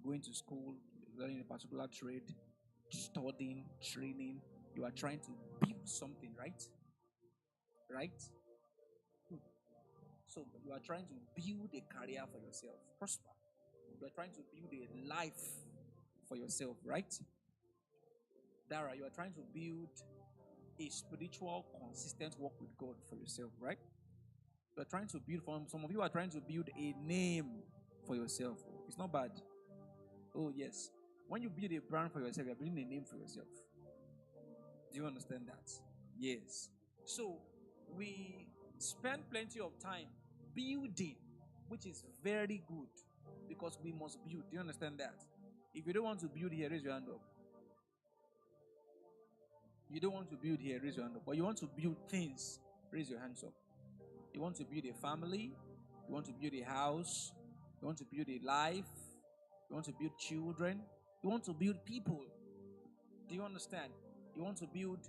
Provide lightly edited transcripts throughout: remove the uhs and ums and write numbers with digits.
going to school, learning a particular trade, studying, training. You are trying to build something, right? Right? So you are trying to build a career for yourself, prosper. You are trying to build a life for yourself, right? Dara, you are trying to build a spiritual, consistent walk with God for yourself, right? You are trying to build, some of you are trying to build a name for yourself. It's not bad. Oh, yes. When you build a brand for yourself, you're building a name for yourself. Do you understand that? Yes. So, we spend plenty of time building, which is very good because we must build. Do you understand that? If you don't want to build here, raise your hand up. You don't want to build here, raise your hand up. But you want to build things, raise your hands up. You want to build a family, you want to build a house, you want to build a life, you want to build children, you want to build people. Do you understand? You want to build.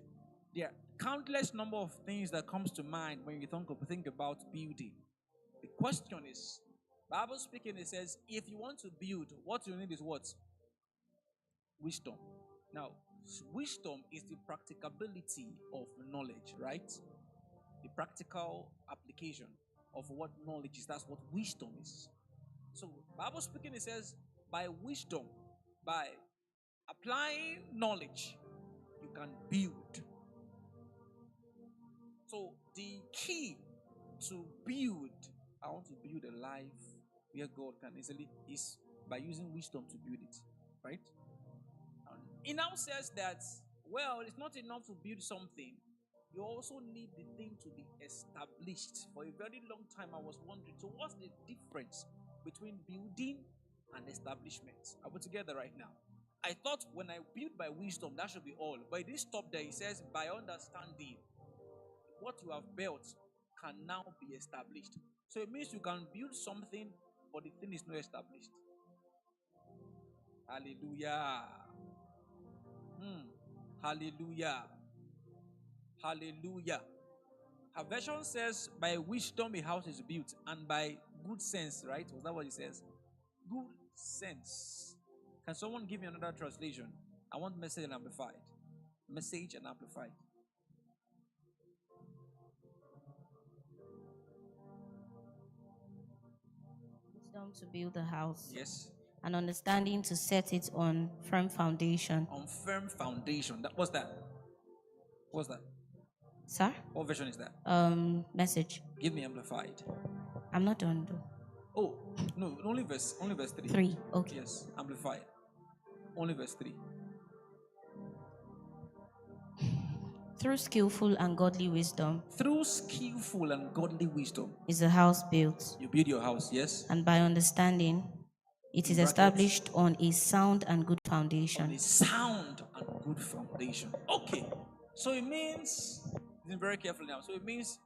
There are countless number of things that comes to mind when you think about building. The question is, Bible speaking, it says, if you want to build, what you need is what? Wisdom. Now, wisdom is the practicability of knowledge, right? The practical application of what knowledge is. That's what wisdom is. So, Bible speaking, it says, by wisdom, by applying knowledge, you can build. So, the key to build, I want to build a life where God can easily, is by using wisdom to build it, right? It now says that, well, it's not enough to build something. You also need the thing to be established. For a very long time, I was wondering, so what's the difference between building and establishment? Are we together right now? I thought when I build by wisdom, that should be all. But it didn't stop there. It says, by understanding, what you have built can now be established. So it means you can build something, but the thing is not established. Hallelujah. Hallelujah. Hallelujah. Her version says, by wisdom a house is built, and by good sense, right? Was that what it says? Good sense. Can someone give me another translation? I want message and amplified. Message and amplified. Wisdom to build a house. Yes. And understanding to set it on firm foundation. On firm foundation. What's that? What's that? Sir? What version is that? Message. Give me amplified. I'm not done though. Oh, no, only verse 3. 3, okay. Yes, amplified. Only verse 3. Through skillful and godly wisdom. Through skillful and godly wisdom. Is a house built. You build your house, yes. And by understanding, it is established on a sound and good foundation. On a sound and good foundation. Okay. So it means, listen very carefully now. So it means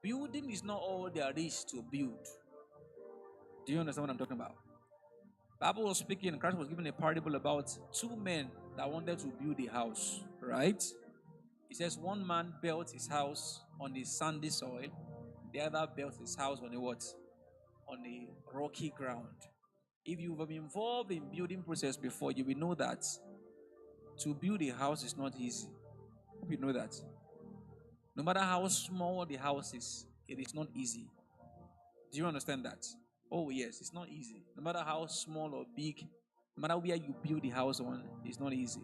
building is not all there is to build. Do you understand what I'm talking about? Bible was speaking, and Christ was giving a parable about two men that wanted to build a house, right? He says one man built his house on the sandy soil, the other built his house on a what? On a rocky ground. If you've been involved in building process before, you will know that to build a house is not easy. You know that. No matter how small the house is, it is not easy. Do you understand that? Oh yes, it's not easy. No matter how small or big, no matter where you build the house on, it's not easy.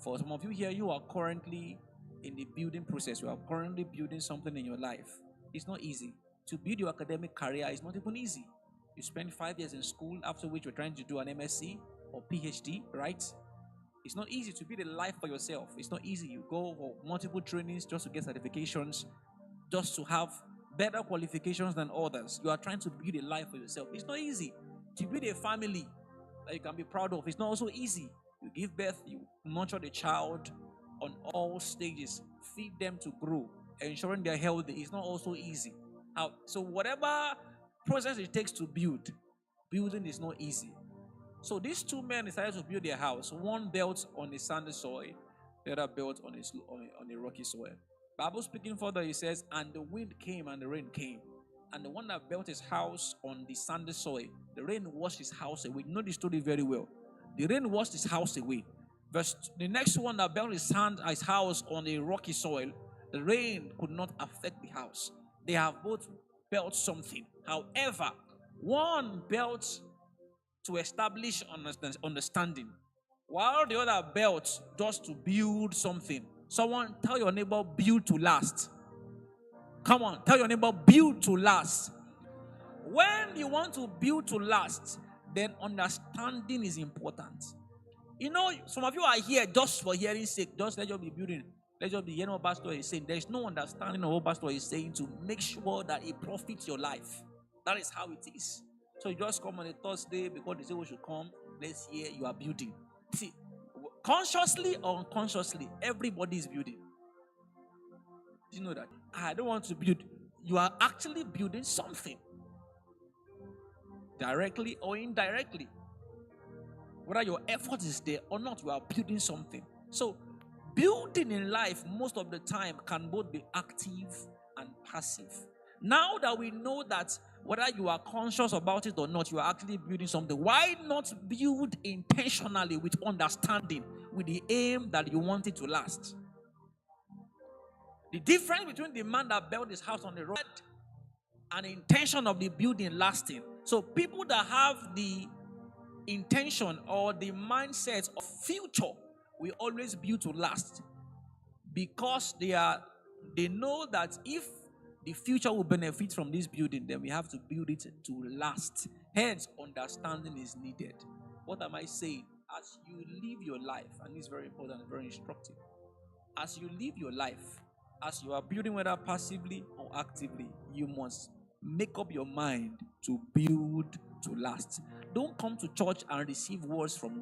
For some of you here, you are currently in the building process. You are currently building something in your life. It's not easy. To build your academic career is not even easy. You spend 5 years in school, after which you're trying to do an MSc or PhD, right? It's not easy to build a life for yourself. It's not easy. You go for multiple trainings just to get certifications, just to have better qualifications than others. You are trying to build a life for yourself. It's not easy. To build a family that you can be proud of, it's not also easy. You give birth, you nurture the child on all stages, feed them to grow, ensuring they're healthy. It's not also easy. So whatever process it takes to build, building is not easy. So these two men decided to build their house. One built on a sandy soil, the other built on a rocky soil. Bible speaking further, he says, and the wind came and the rain came. and the one that built his house on the sandy soil, the rain washed his house away. You know the story very well. The rain washed his house away. The next one that built his house on a rocky soil, the rain could not affect the house. They have both built something. However, one built to establish understanding, while the other built just to build something. Someone tell your neighbor, build to last. Come on, tell your neighbor, build to last. When you want to build to last, then understanding is important. You know, some of you are here just for hearing sake. Just let you be building. Let you be hearing what pastor is saying. There is no understanding of what pastor is saying to make sure that it profits your life. That is how it is. So you just come on a Thursday because they say we should come. Let's hear you are building. See, consciously or unconsciously, everybody is building. Do you know that? I don't want to build. You are actually building something. Directly or indirectly. Whether your effort is there or not, you are building something. So, building in life most of the time can both be active and passive. Now that we know that whether you are conscious about it or not, you are actually building something, why not build intentionally with understanding, with the aim that you want it to last? The difference between the man that built his house on the road and the intention of the building lasting. So people that have the intention or the mindset of future will always build to last, because they know that if the future will benefit from this building, then we have to build it to last. Hence, understanding is needed. What am I saying? As you live your life, and it's very important and very instructive, as you live your life, as you are building, whether passively or actively, you must make up your mind to build to last. Don't come to church and receive words from God.